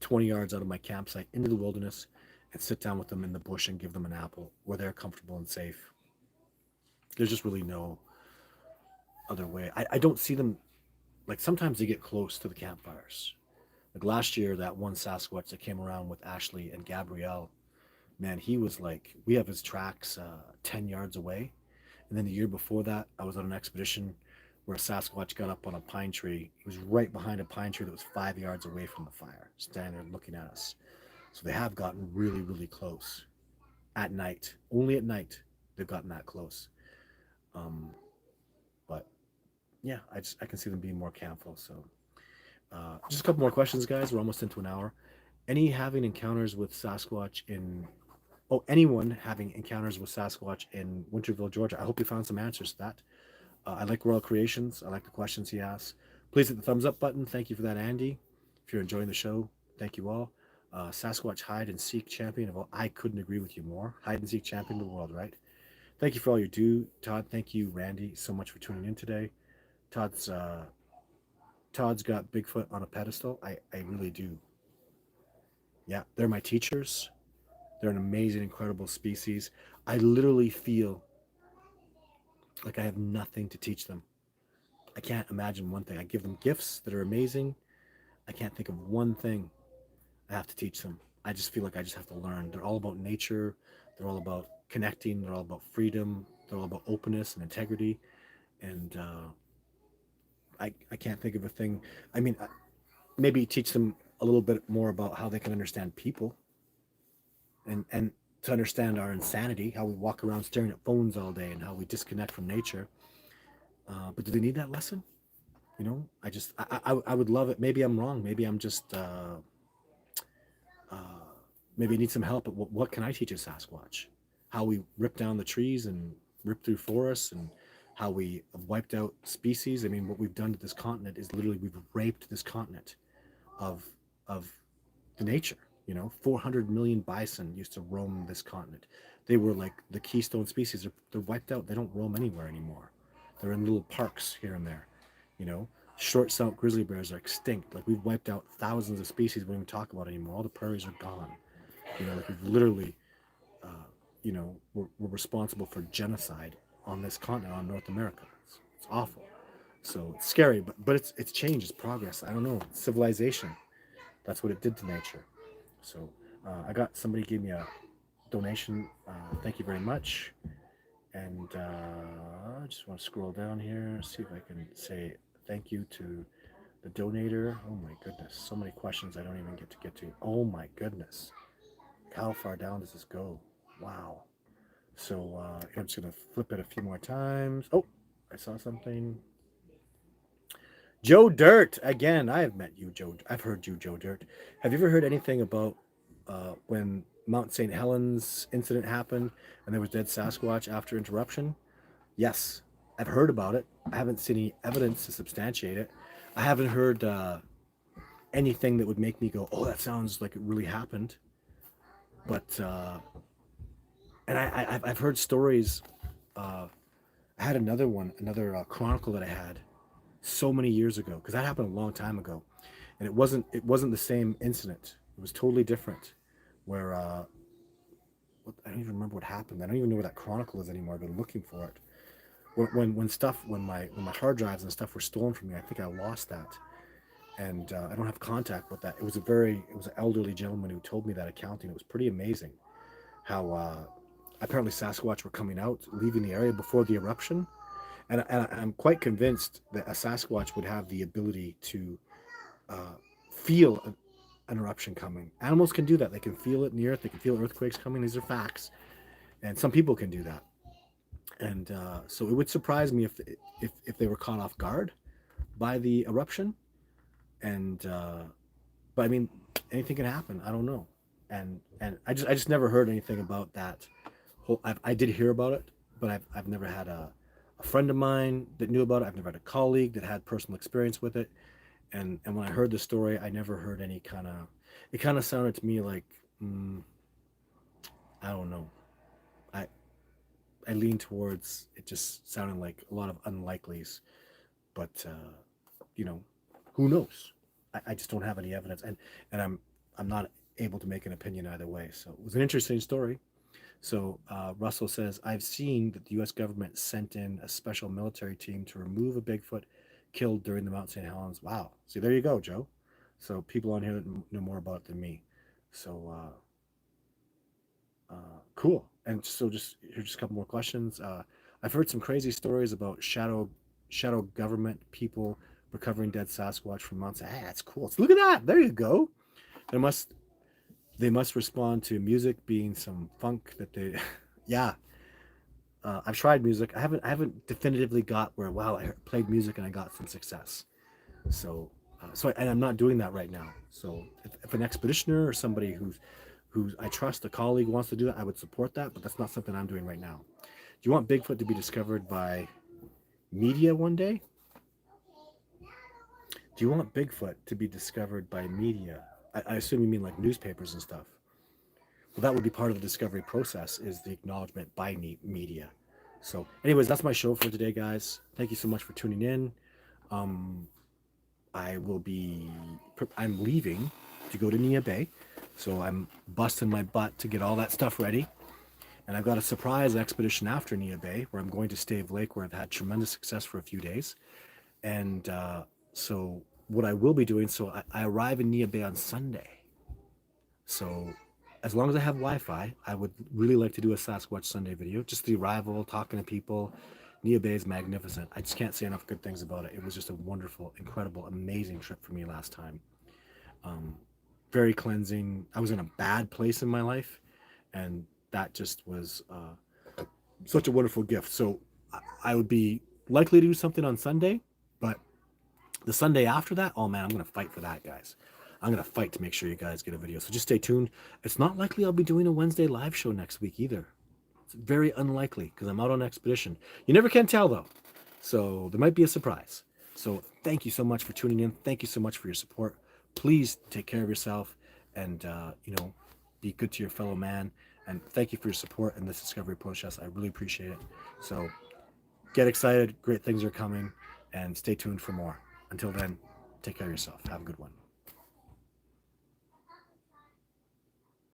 20 yards out of my campsite into the wilderness and sit down with them in the bush and give them an apple where they're comfortable and safe. There's just really no other way. I don't see them, like sometimes they get close to the campfires. Like last year, that one Sasquatch that came around with Ashley and Gabrielle, man, he was like, we have his tracks 10 yards away. And then the year before that, I was on an expedition where a Sasquatch got up on a pine tree. He was right behind a pine tree that was 5 yards away from the fire, standing there looking at us. So they have gotten really, really close at night. Only at night they've gotten that close. Um, but yeah, I can see them being more careful. So just a couple more questions, guys. We're almost into an hour. Any having encounters with Sasquatch in anyone having encounters with Sasquatch in Winterville, Georgia? I hope you found some answers to that. I like Royal Creations. I like the questions he asks. Please hit the thumbs up button. Thank you for that, Andy. If you're enjoying the show, thank you all. Sasquatch hide and seek champion of all. I couldn't agree with you more. Hide and seek champion of the world, right? Thank you for all you do, Todd. Thank you, Randy, so much for tuning in today. Todd's uh, Todd's got Bigfoot on a pedestal. I really do. Yeah, they're my teachers. They're an amazing, incredible species. I literally feel like I have nothing to teach them. I can't imagine one thing. I give them gifts that are amazing. I can't think of one thing I have to teach them. I just feel like I just have to learn. They're all about nature. They're all about connecting. They're all about freedom. They're all about openness and integrity. And I can't think of a thing. I mean, maybe teach them a little bit more about how they can understand people and to understand our insanity, how we walk around staring at phones all day and how we disconnect from nature. But do they need that lesson? You know, I would love it. Maybe I'm wrong. Maybe I'm just uh, maybe I need some help. But what can I teach a Sasquatch? How we rip down the trees and rip through forests, and how we have wiped out species. I mean, what we've done to this continent is literally we've raped this continent of of the nature. You know, 400 million bison used to roam this continent. They were like the keystone species. They're wiped out. They don't roam anywhere anymore. They're in little parks here and there. You know, short snout grizzly bears are extinct. Like we've wiped out thousands of species we don't even talk about anymore. All the prairies are gone. You know, like we've literally, uh, we're responsible for genocide on this continent, on North America. It's awful. So it's scary, but it's change, it's progress. I don't know, civilization. That's what it did to nature. So I got somebody gave me a donation. Thank you very much. And I just want to scroll down here, see if I can say thank you to the donator. Oh my goodness, so many questions I don't even get to. Oh my goodness, how far down does this go? Wow. So I'm just gonna flip it a few more times. Oh, I saw something. Joe Dirt again. I have met you, Joe. I've heard you, Joe Dirt. Have you ever heard anything about when Mount St. Helens incident happened and there was dead Sasquatch after interruption? Yes, I've heard about it. I haven't seen any evidence to substantiate it. I haven't heard anything that would make me go, "Oh, that sounds like it really happened." But and I've heard stories. I had another one, another chronicle that I had so many years ago because that happened a long time ago, and it wasn't the same incident. It was totally different. Where I don't even remember what happened. I don't even know where that chronicle is anymore. I've been looking for it. When my hard drives and stuff were stolen from me, I think I lost that, and I don't have contact with that. It was an elderly gentleman who told me that accounting. It was pretty amazing how apparently Sasquatch were coming out, leaving the area before the eruption, and I'm quite convinced that a Sasquatch would have the ability to uh, feel an eruption coming. Animals can do that. They can feel it in the earth. They can feel earthquakes coming. These are facts, and some people can do that. And so it would surprise me if they were caught off guard by the eruption. And but I mean, anything can happen. I don't know. And I just never heard anything about that. I did hear about it, but I've never had a friend of mine that knew about it. I've never had a colleague that had personal experience with it. And when I heard the story, I never heard any kind of. It kind of sounded to me like I don't know. I I lean towards it just sounding like a lot of unlikelies, but you know, who knows? I just don't have any evidence, and I'm not able to make an opinion either way. So it was an interesting story. So Russell says, I've seen that the U.S. government sent in a special military team to remove a Bigfoot killed during the Mount St. Helens. Wow. See, there you go, Joe. So people on here that know more about it than me. So cool. And so just here's just a couple more questions. I've heard some crazy stories about shadow government people recovering dead Sasquatch from Mount. Hey, that's cool. So look at that. There you go. There must They must respond to music being some funk that they, yeah. I've tried music. I haven't definitively got where, wow, I played music and I got some success. So, and I'm not doing that right now. So if an expeditioner or somebody who I trust, a colleague wants to do that, I would support that. But that's not something I'm doing right now. Do you want Bigfoot to be discovered by media one day? Do you want Bigfoot to be discovered by media? I assume you mean like newspapers and stuff. Well, that would be part of the discovery process, is the acknowledgement by media. So, anyways, that's my show for today, guys. Thank you so much for tuning in. Um, I will be, I'm leaving to go to Nia Bay. So I'm busting my butt to get all that stuff ready. And I've got a surprise expedition after Nia Bay where I'm going to Stave Lake, where I've had tremendous success for a few days. And so what I will be doing, so I arrive in Nia Bay on Sunday. So as long as I have Wi-Fi, I would really like to do a Sasquatch Sunday video. Just the arrival, talking to people. Nia Bay is magnificent. I just can't say enough good things about it. It was just a wonderful, incredible, amazing trip for me last time. Very cleansing. I was in a bad place in my life, and that just was such a wonderful gift. So I would be likely to do something on Sunday, but the Sunday after that, oh man, I'm going to fight for that, guys. I'm going to fight to make sure you guys get a video. So just stay tuned. It's not likely I'll be doing a Wednesday live show next week either. It's very unlikely because I'm out on expedition. You never can tell though. So there might be a surprise. So thank you so much for tuning in. Thank you so much for your support. Please take care of yourself and, be good to your fellow man. And thank you for your support in this discovery process. I really appreciate it. So get excited. Great things are coming, and stay tuned for more. Until then, take care of yourself. Have a good one.